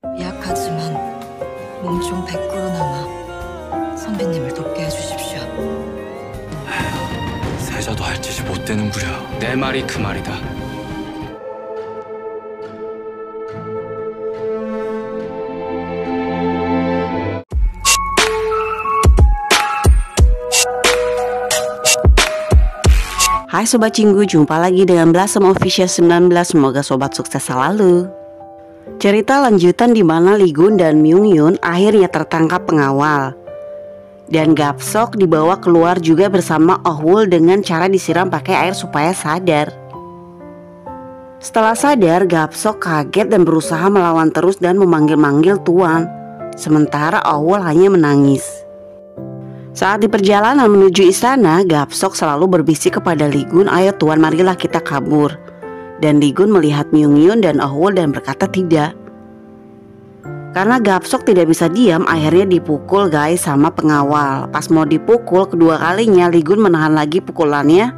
약하지만 몸종 100%남아 선배님을 돕게 해주십시오. 세자도 할 짓이 못 되는구려. 내 말이 그 말이다. Hai Sobat Cinggu, jumpa lagi dengan Blossom Official 19. Semoga sobat sukses selalu. Cerita lanjutan di mana Lee Gun dan Myung Yun akhirnya tertangkap pengawal. Dan Gap-sok dibawa keluar juga bersama Oh Wol dengan cara disiram pakai air supaya sadar. Setelah sadar, Gap-sok kaget dan berusaha melawan terus dan memanggil-manggil Tuan. Sementara Oh Wol hanya menangis. Saat di perjalanan menuju istana, Gap-sok selalu berbisik kepada Lee Gun, "Ayo Tuan, marilah kita kabur." Dan Lee Gun melihat Myung Yun dan Oh Wol dan berkata tidak. Karena Gap-sok tidak bisa diam, akhirnya dipukul guys sama pengawal. Pas mau dipukul kedua kalinya, Lee Gun menahan lagi pukulannya.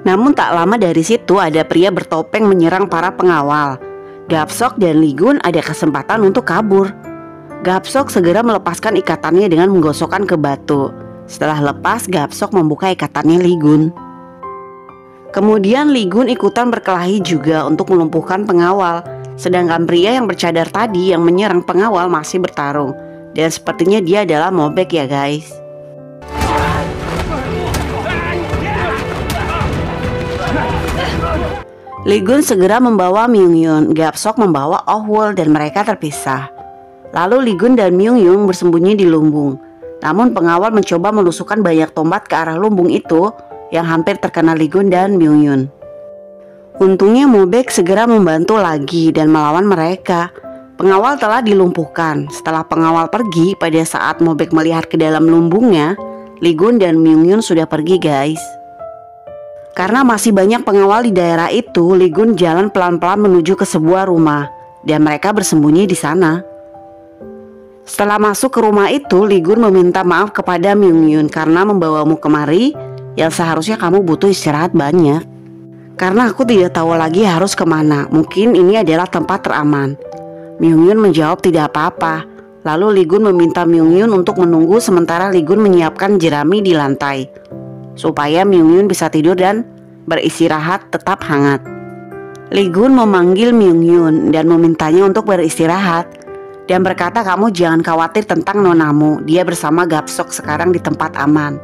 Namun tak lama dari situ ada pria bertopeng menyerang para pengawal. Gap-sok dan Lee Gun ada kesempatan untuk kabur. Gap-sok segera melepaskan ikatannya dengan menggosokkan ke batu. Setelah lepas, Gap-sok membuka ikatannya Lee Gun. Kemudian Lee Gun ikutan berkelahi juga untuk melumpuhkan pengawal. Sedangkan pria yang bercadar tadi yang menyerang pengawal masih bertarung. Dan sepertinya dia adalah Mobek ya guys. Lee Gun segera membawa Myung Yun, Gap-sok membawa Oh Wol dan mereka terpisah. Lalu Lee Gun dan Myung Yun bersembunyi di lumbung. Namun pengawal mencoba menusukkan banyak tombak ke arah lumbung itu yang hampir terkena Lee Gun dan Myung Yun. Untungnya Mobek segera membantu lagi dan melawan mereka. Pengawal telah dilumpuhkan. Setelah pengawal pergi, pada saat Mobek melihat ke dalam lumbungnya, Lee Gun dan Myung Yun sudah pergi guys. Karena masih banyak pengawal di daerah itu, Lee Gun jalan pelan-pelan menuju ke sebuah rumah dan mereka bersembunyi di sana. Setelah masuk ke rumah itu, Lee Gun meminta maaf kepada Myung Yun karena membawamu kemari yang seharusnya kamu butuh istirahat banyak. Karena aku tidak tahu lagi harus kemana, mungkin ini adalah tempat teraman. Myung Yun menjawab tidak apa-apa. Lalu Lee Gun meminta Myung Yun untuk menunggu sementara Lee Gun menyiapkan jerami di lantai supaya Myung Yun bisa tidur dan beristirahat tetap hangat. Lee Gun memanggil Myung Yun dan memintanya untuk beristirahat. Dan berkata, "Kamu jangan khawatir tentang nonamu, dia bersama Gap-sok sekarang di tempat aman."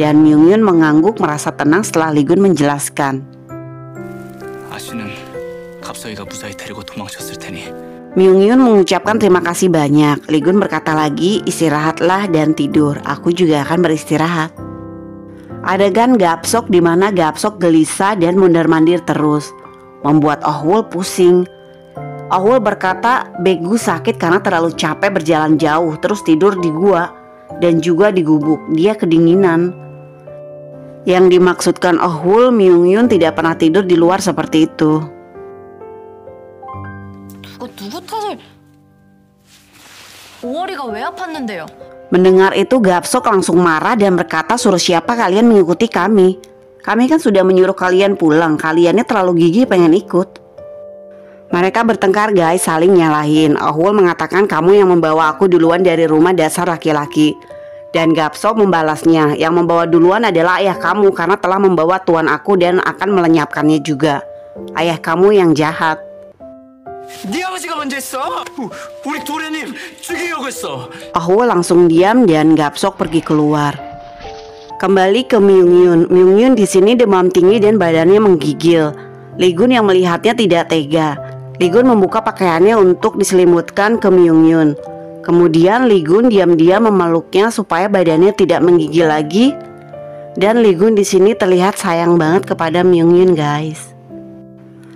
Dan Myung Yun mengangguk merasa tenang setelah Lee Gun menjelaskan. 아씨는 갑석이가 무사히 데리고 도망쳤을 테니. Myung Yun mengucapkan terima kasih banyak. Lee Gun berkata lagi, "Istirahatlah dan tidur, aku juga akan beristirahat." Adegan Gap-sok di mana Gap-sok gelisah dan mondar-mandir terus, membuat Oh Wol pusing. Oh Wol berkata Begu sakit karena terlalu capek berjalan jauh terus tidur di gua dan juga di gubuk. Dia kedinginan. Yang dimaksudkan Oh Wol, Myung Yun tidak pernah tidur di luar seperti itu. 누구 탓을... 5월이가 왜 아팠는데요? Mendengar itu Gap-sok langsung marah dan berkata, "Suruh siapa kalian mengikuti kami? Kami kan sudah menyuruh kalian pulang. Kaliannya terlalu gigih pengen ikut." Mereka bertengkar guys, saling nyalahin. Oh Wol mengatakan, "Kamu yang membawa aku duluan dari rumah dasar laki-laki." Dan Gap-sok membalasnya, "Yang membawa duluan adalah ayah kamu karena telah membawa tuan aku dan akan melenyapkannya juga. Ayah kamu yang jahat." 네 아버지가 먼저 했어. 우리 도련님 죽이려고 했어. Oh Wol langsung diam dan Gap-sok pergi keluar. Kembali ke Myung Yun. Myung Yun di sini demam tinggi dan badannya menggigil. Lee Gun yang melihatnya tidak tega. Lee Gun membuka pakaiannya untuk diselimutkan ke Myung Yun. Kemudian Lee Gun diam-diam memeluknya supaya badannya tidak menggigil lagi. Dan Lee Gun di sini terlihat sayang banget kepada Myung Yun guys.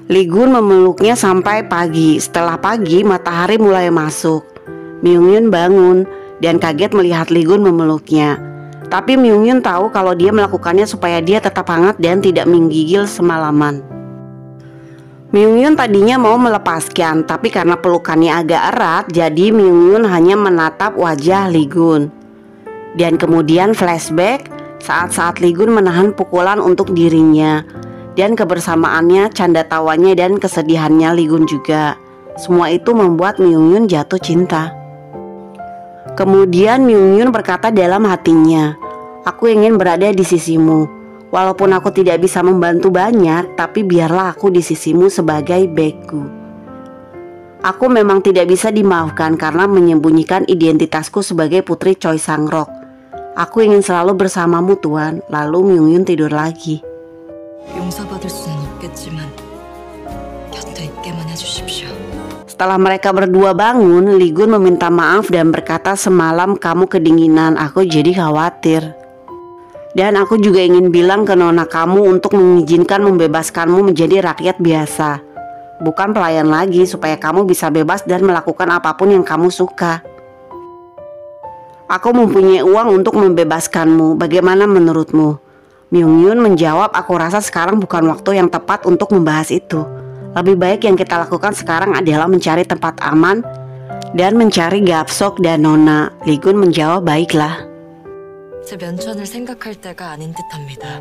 Lee Gun memeluknya sampai pagi. Setelah pagi matahari mulai masuk. Myung Yun bangun dan kaget melihat Lee Gun memeluknya. Tapi Myung Yun tahu kalau dia melakukannya supaya dia tetap hangat dan tidak menggigil semalaman. Myung Yun tadinya mau melepaskan, tapi karena pelukannya agak erat, jadi Myung Yun hanya menatap wajah Lee Gun. Dan kemudian flashback saat-saat Lee Gun menahan pukulan untuk dirinya. Dan kebersamaannya, canda tawanya dan kesedihannya Lee Gun juga. Semua itu membuat Myung-yun jatuh cinta. Kemudian Myung-yun berkata dalam hatinya, "Aku ingin berada di sisimu. Walaupun aku tidak bisa membantu banyak, tapi biarlah aku di sisimu sebagai Baekgu. Aku memang tidak bisa dimaafkan karena menyembunyikan identitasku sebagai putri Choi Sang-rok. Aku ingin selalu bersamamu Tuan." Lalu Myung-yun tidur lagi. 용서받을 수는 없겠지만 곁에 있게만 해주십시오. Setelah mereka berdua bangun, Lee Gun meminta maaf dan berkata, "Semalam kamu kedinginan, aku jadi khawatir. Dan aku juga ingin bilang ke nona kamu untuk mengizinkan membebaskanmu menjadi rakyat biasa. Bukan pelayan lagi, supaya kamu bisa bebas dan melakukan apapun yang kamu suka. Aku mempunyai uang untuk membebaskanmu, bagaimana menurutmu?" Myung-yun menjawab, "Aku rasa sekarang bukan waktu yang tepat untuk membahas itu. Lebih baik yang kita lakukan sekarang adalah mencari tempat aman dan mencari Gapsok dan Nona." Lee Gun menjawab, "Baiklah." 제 면천을 생각할 때가 아닌 듯합니다.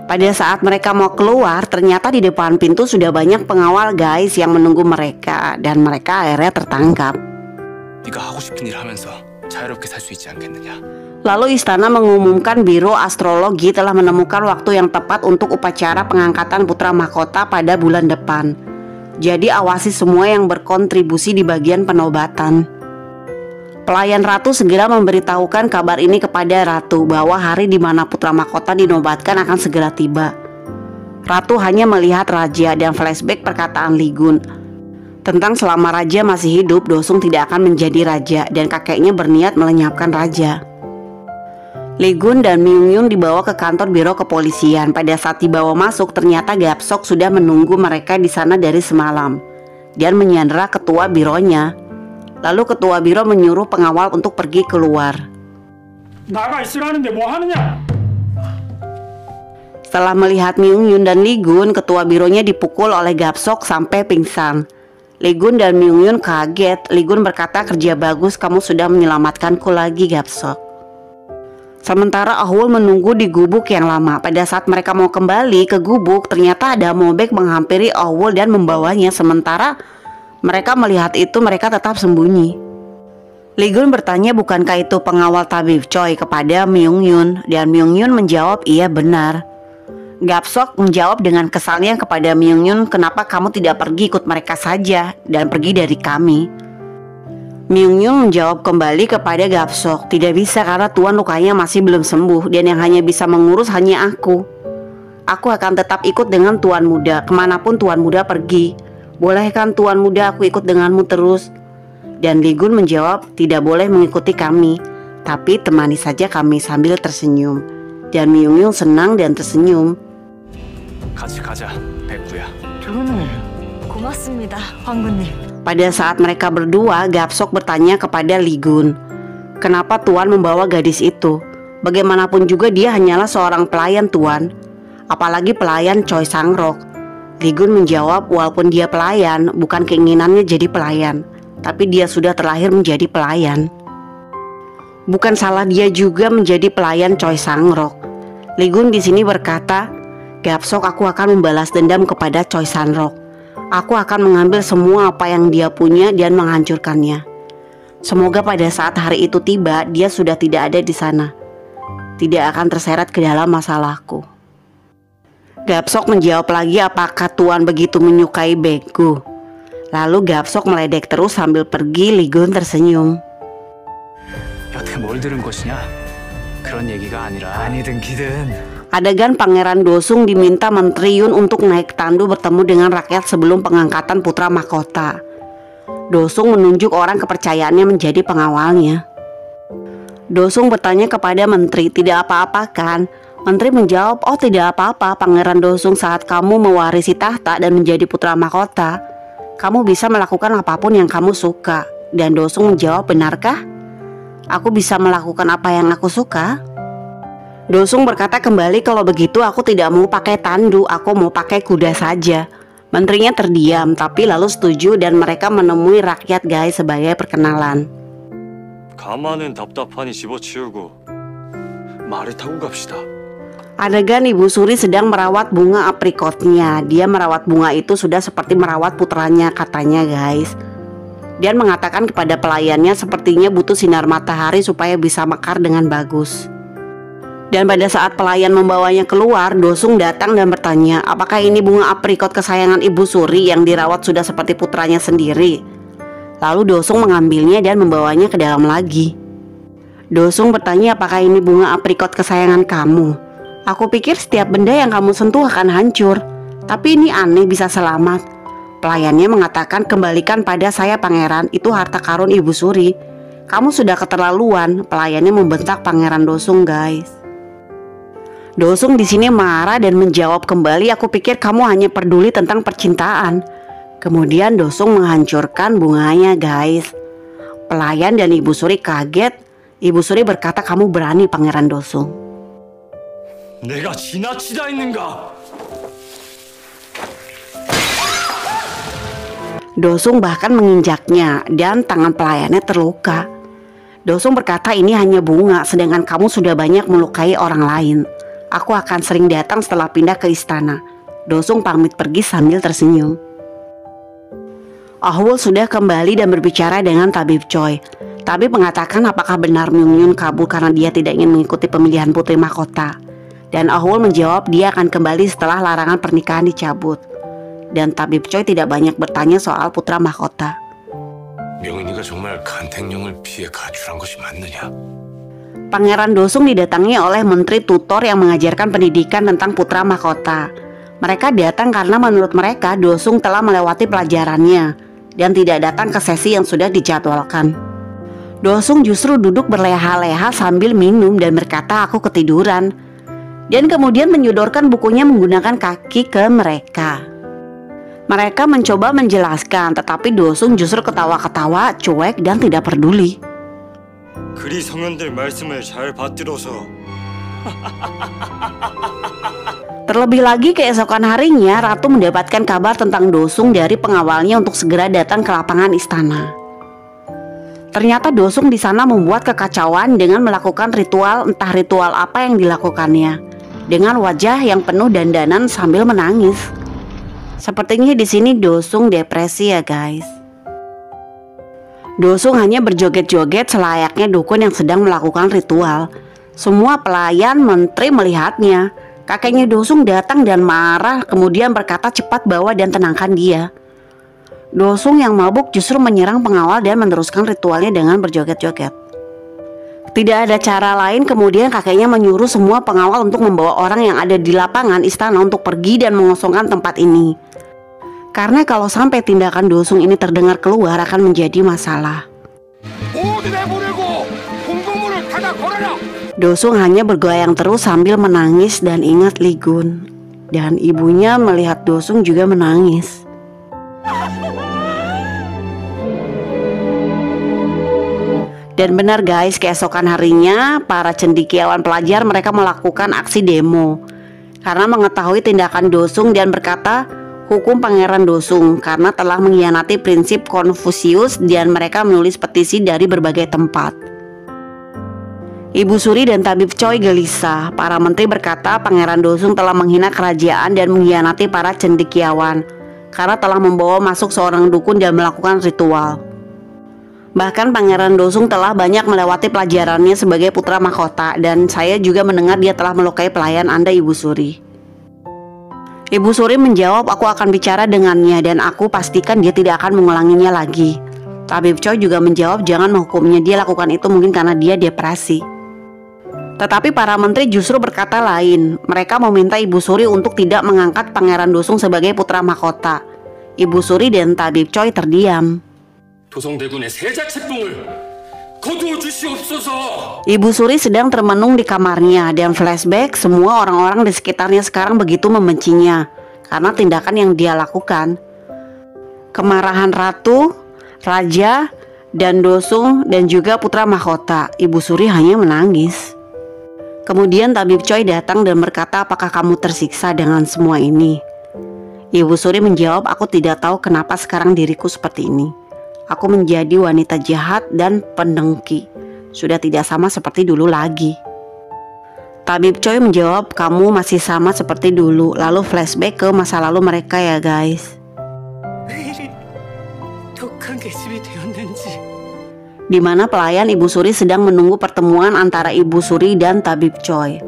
Pada saat mereka mau keluar, ternyata di depan pintu sudah banyak pengawal guys yang menunggu mereka, dan mereka akhirnya tertangkap. 네가 하고 싶은 일 하면서 자유롭게 살 수 있지 않겠느냐? Lalu istana mengumumkan Biro Astrologi telah menemukan waktu yang tepat untuk upacara pengangkatan putra mahkota pada bulan depan. Jadi awasi semua yang berkontribusi di bagian penobatan. Pelayan ratu segera memberitahukan kabar ini kepada ratu bahwa hari di mana putra mahkota dinobatkan akan segera tiba. Ratu hanya melihat raja dan flashback perkataan Lee Gun tentang selama raja masih hidup, Dosung tidak akan menjadi raja dan kakeknya berniat melenyapkan raja. Lee Gun dan Myung-yun dibawa ke kantor biro kepolisian. Pada saat dibawa masuk, ternyata Gapsok sudah menunggu mereka di sana dari semalam dan menyandera ketua bironya. Lalu ketua biro menyuruh pengawal untuk pergi keluar. 나가 있으라는데 뭐 하느냐? Setelah melihat Myung-yun dan Lee Gun, ketua bironya dipukul oleh Gapsok sampai pingsan. Lee Gun dan Myung-yun kaget. Lee Gun berkata, "Kerja bagus, kamu sudah menyelamatkanku lagi Gapsok." Sementara Ahwol menunggu di gubuk yang lama. Pada saat mereka mau kembali ke gubuk, ternyata ada Mobek menghampiri Ahwol dan membawanya. Sementara mereka melihat itu, mereka tetap sembunyi. Lee Gun bertanya, "Bukankah itu pengawal tabib Choi?" kepada Myung-yun, dan Myung-yun menjawab, "Iya benar." Gapsok menjawab dengan kesalnya kepada Myung-yun, "Kenapa kamu tidak pergi ikut mereka saja dan pergi dari kami?" Myung-yun menjawab kembali kepada Gapsok, "Tidak bisa karena tuan lukanya masih belum sembuh dan yang hanya bisa mengurus hanya aku. Aku akan tetap ikut dengan tuan muda kemanapun tuan muda pergi. Bolehkan tuan muda aku ikut denganmu terus?" Dan Lee Gun menjawab, "Tidak boleh mengikuti kami, tapi temani saja kami," sambil tersenyum. Dan Myung-yun senang dan tersenyum. 같이 가자, 백구야. 고맙습니다, 황군님. Pada saat mereka berdua, Gapsok bertanya kepada Lee Gun, "Kenapa Tuan membawa gadis itu? Bagaimanapun juga dia hanyalah seorang pelayan Tuan, apalagi pelayan Choi Sang-rok." Lee Gun menjawab, "Walaupun dia pelayan, bukan keinginannya jadi pelayan, tapi dia sudah terlahir menjadi pelayan. Bukan salah dia juga menjadi pelayan Choi Sang-rok." Lee Gun di sini berkata, "Gapsok, aku akan membalas dendam kepada Choi Sang-rok. Aku akan mengambil semua apa yang dia punya dan menghancurkannya. Semoga pada saat hari itu tiba, dia sudah tidak ada di sana, tidak akan terseret ke dalam masalahku." Gapsok menjawab lagi, "Apakah Tuan begitu menyukai Baekgu?" Lalu Gapsok meledek terus sambil pergi. Lee Gun tersenyum. 여태 뭘 들은 것이냐? 그런 얘기가 아니라 아니든 기든. Adegan Pangeran Dosung diminta Menteri Yun untuk naik tandu bertemu dengan rakyat sebelum pengangkatan putra mahkota. Dosung menunjuk orang kepercayaannya menjadi pengawalnya. Dosung bertanya kepada Menteri, "Tidak apa-apa kan?" Menteri menjawab, "Oh tidak apa-apa Pangeran Dosung, saat kamu mewarisi tahta dan menjadi putra mahkota, kamu bisa melakukan apapun yang kamu suka." Dan Dosung menjawab, "Benarkah? Aku bisa melakukan apa yang aku suka?" Dosung berkata kembali, "Kalau begitu aku tidak mau pakai tandu, aku mau pakai kuda saja." Menterinya terdiam, tapi lalu setuju dan mereka menemui rakyat guys sebagai perkenalan. 가마는 답답하니 집어치우고 말을 타고 갑시다. Adegan Ibu Suri sedang merawat bunga aprikotnya. Dia merawat bunga itu sudah seperti merawat putranya katanya guys. dan mengatakan kepada pelayannya sepertinya butuh sinar matahari supaya bisa mekar dengan bagus. Dan pada saat pelayan membawanya keluar, Dosung datang dan bertanya, apakah ini bunga aprikot kesayangan Ibu Suri yang dirawat sudah seperti putranya sendiri. Lalu Dosung mengambilnya dan membawanya ke dalam lagi. Dosung bertanya, apakah ini bunga aprikot kesayangan kamu? Aku pikir setiap benda yang kamu sentuh akan hancur, tapi ini aneh bisa selamat. Pelayannya mengatakan, kembalikan pada saya pangeran, itu harta karun Ibu Suri. Kamu sudah keterlaluan. Pelayannya membentak pangeran Dosung, guys. Dosung di sini marah dan menjawab kembali, aku pikir kamu hanya peduli tentang percintaan. Kemudian Dosung menghancurkan bunganya, guys. Pelayan dan Ibu Suri kaget. Ibu Suri berkata, kamu berani pangeran Dosung. 내가 지나치다 있는가? Dosung bahkan menginjaknya dan tangan pelayannya terluka. Dosung berkata, ini hanya bunga, sedangkan kamu sudah banyak melukai orang lain. Aku akan sering datang setelah pindah ke istana. Dosung pamit pergi sambil tersenyum. Ahwol sudah kembali dan berbicara dengan Tabib Choi. Tabib mengatakan apakah benar Myung Yun kabur karena dia tidak ingin mengikuti pemilihan putri mahkota. Dan Ahwol menjawab dia akan kembali setelah larangan pernikahan dicabut. Dan Tabib Choi tidak banyak bertanya soal putra mahkota. 명인이가 정말 간택령을 피해 가출한 것이 맞느냐? Pangeran Dosung didatangi oleh menteri tutor yang mengajarkan pendidikan tentang putra mahkota. Mereka datang karena menurut mereka Dosung telah melewati pelajarannya dan tidak datang ke sesi yang sudah dijadwalkan. Dosung justru duduk berleha-leha sambil minum dan berkata, aku ketiduran. Dan kemudian menyodorkan bukunya menggunakan kaki ke mereka. Mereka mencoba menjelaskan, tetapi Dosung justru ketawa-ketawa, cuek dan tidak peduli. 그리 성현들 말씀을 잘 받들어서 Terlebih lagi keesokan harinya Ratu mendapatkan kabar tentang Dosung dari pengawalnya untuk segera datang ke lapangan istana. Ternyata Dosung di sana membuat kekacauan dengan melakukan ritual, entah ritual apa yang dilakukannya, dengan wajah yang penuh dandanan sambil menangis. Sepertinya di sini Dosung depresi ya guys. Dosung hanya berjoget-joget selayaknya dukun yang sedang melakukan ritual. Semua pelayan menteri melihatnya. Kakeknya Dosung datang dan marah, kemudian berkata, cepat bawa dan tenangkan dia. Dosung yang mabuk justru menyerang pengawal dan meneruskan ritualnya dengan berjoget-joget. Tidak ada cara lain, kemudian kakeknya menyuruh semua pengawal untuk membawa orang yang ada di lapangan istana untuk pergi dan mengosongkan tempat ini. Karena kalau sampai tindakan Dosung ini terdengar keluar akan menjadi masalah. Dosung hanya bergoyang terus sambil menangis dan ingat Li Gun. Dan ibunya melihat Dosung juga menangis. Dan benar guys, keesokan harinya para cendekiawan pelajar mereka melakukan aksi demo karena mengetahui tindakan Dosung dan berkata, hukum Pangeran Dosung karena telah mengkhianati prinsip Konfusius, dan mereka menulis petisi dari berbagai tempat. Ibu Suri dan Tabib Choi gelisah. Para menteri berkata Pangeran Dosung telah menghina kerajaan dan mengkhianati para cendekiawan karena telah membawa masuk seorang dukun dan melakukan ritual. Bahkan Pangeran Dosung telah banyak melewati pelajarannya sebagai putra mahkota, dan saya juga mendengar dia telah melukai pelayan Anda, Ibu Suri. Ibu Suri menjawab, aku akan bicara dengannya dan aku pastikan dia tidak akan mengulanginya lagi. Tabib Choi juga menjawab, jangan menghukumnya, dia lakukan itu mungkin karena dia depresi. Tetapi para menteri justru berkata lain. Mereka meminta Ibu Suri untuk tidak mengangkat Pangeran Dosung sebagai putra mahkota. Ibu Suri dan Tabib Choi terdiam. 도성대군의 세자책봉을 거두어 주시옵소서. Ibu Suri sedang termenung di kamarnya dan flashback semua orang-orang di sekitarnya sekarang begitu membencinya karena tindakan yang dia lakukan. Kemarahan ratu, raja, dan Dosung dan juga putra mahkota. Ibu Suri hanya menangis. Kemudian Tabib Choi datang dan berkata, apakah kamu tersiksa dengan semua ini? Ibu Suri menjawab, aku tidak tahu kenapa sekarang diriku seperti ini. Aku menjadi wanita jahat dan pendengki. Sudah tidak sama seperti dulu lagi. Tabib Choi menjawab, kamu masih sama seperti dulu. Lalu flashback ke masa lalu mereka ya guys. 독한 계집이 되었네. di mana pelayan Ibu Suri sedang menunggu pertemuan antara Ibu Suri dan Tabib Choi.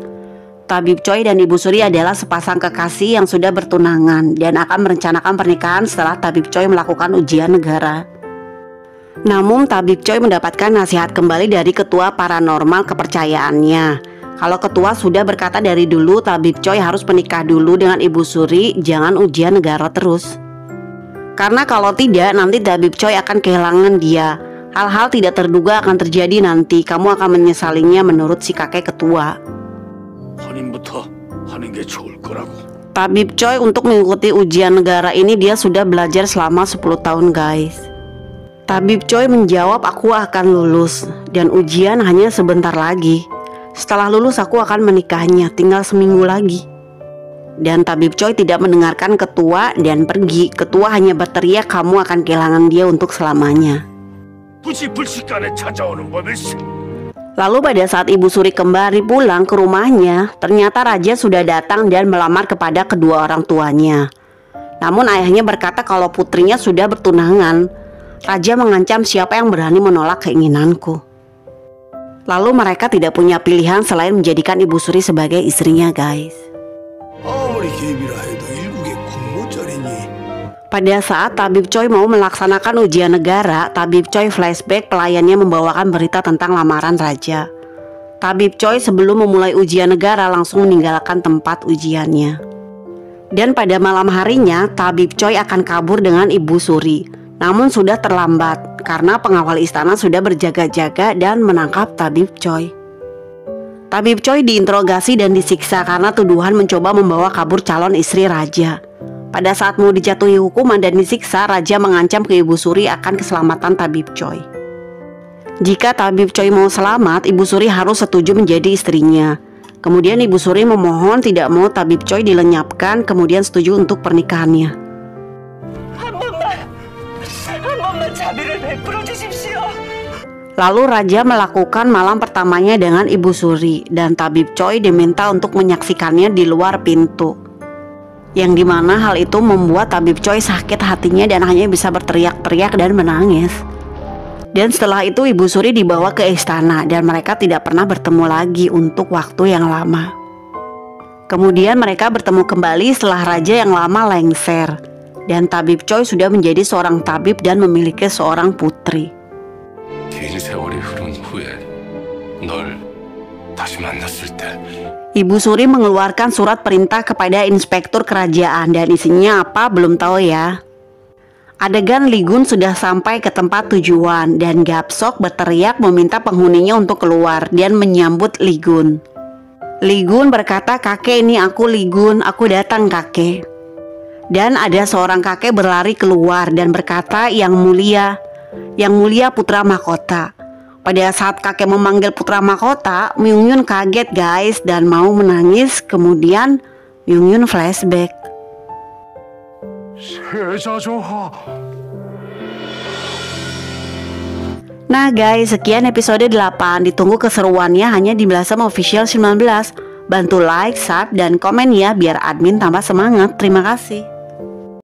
Tabib Choi dan Ibu Suri adalah sepasang kekasih yang sudah bertunangan dan akan merencanakan pernikahan setelah Tabib Choi melakukan ujian negara. Namun Tabib Choi mendapatkan nasihat kembali dari ketua paranormal kepercayaannya. Kalau ketua sudah berkata dari dulu Tabib Choi harus menikah dulu dengan Ibu Suri, jangan ujian negara terus. Karena kalau tidak nanti Tabib Choi akan kehilangan dia. Hal-hal tidak terduga akan terjadi nanti, kamu akan menyesalinya menurut si kakek ketua. 혼인부터 하는 게 좋을 거라고. Tabib Choi untuk mengikuti ujian negara ini dia sudah belajar selama 10 tahun guys. Tabib Choi menjawab aku akan lulus dan ujian hanya sebentar lagi. Setelah lulus aku akan menikahnya, tinggal seminggu lagi. Dan Tabib Choi tidak mendengarkan ketua dan pergi. Ketua hanya berteriak kamu akan kehilangan dia untuk selamanya. 부시불식간에 찾아오는 법일세. Lalu pada saat Ibu Suri kembali pulang ke rumahnya, ternyata raja sudah datang dan melamar kepada kedua orang tuanya. Namun ayahnya berkata kalau putrinya sudah bertunangan. Raja mengancam siapa yang berani menolak keinginanku. Lalu mereka tidak punya pilihan selain menjadikan Ibu Suri sebagai istrinya guys. Pada saat Tabib Choi mau melaksanakan ujian negara, Tabib Choi flashback pelayannya membawakan berita tentang lamaran raja. Tabib Choi sebelum memulai ujian negara langsung meninggalkan tempat ujiannya. Dan pada malam harinya Tabib Choi akan kabur dengan Ibu Suri. Namun sudah terlambat karena pengawal istana sudah berjaga-jaga dan menangkap Tabib Choi. Tabib Choi diinterogasi dan disiksa karena tuduhan mencoba membawa kabur calon istri raja. Pada saat mau dijatuhi hukuman dan disiksa, raja mengancam ke Ibu Suri akan keselamatan Tabib Choi. Jika Tabib Choi mau selamat, Ibu Suri harus setuju menjadi istrinya. Kemudian Ibu Suri memohon tidak mau Tabib Choi dilenyapkan, kemudian setuju untuk pernikahannya. Lalu raja melakukan malam pertamanya dengan Ibu Suri dan Tabib Choi diminta untuk menyaksikannya di luar pintu. Yang dimana hal itu membuat Tabib Choi sakit hatinya dan hanya bisa berteriak-teriak dan menangis. Dan setelah itu Ibu Suri dibawa ke istana dan mereka tidak pernah bertemu lagi untuk waktu yang lama. Kemudian mereka bertemu kembali setelah raja yang lama lengser. Dan Tabib Choi sudah menjadi seorang tabib dan memiliki seorang putri. 긴 세월이 흐른 후에 널 다시 만났을 때 Ibu Suri mengeluarkan surat perintah kepada inspektur kerajaan dan isinya apa belum tahu ya. Adegan Lee Gun sudah sampai ke tempat tujuan dan Gapsok berteriak meminta penghuninya untuk keluar dan menyambut Lee Gun. Lee Gun berkata, kakek ini aku Lee Gun, aku datang kakek. Dan ada seorang kakek berlari keluar dan berkata, yang mulia putra mahkota. Pada saat kakek memanggil putra mahkota, Myung Yun kaget guys dan mau menangis. Kemudian Myung Yun flashback. Nah guys, sekian episode 8. Ditunggu keseruannya hanya di Blossom Official 19. Bantu like, sub, dan komen ya biar admin tambah semangat. Terima kasih.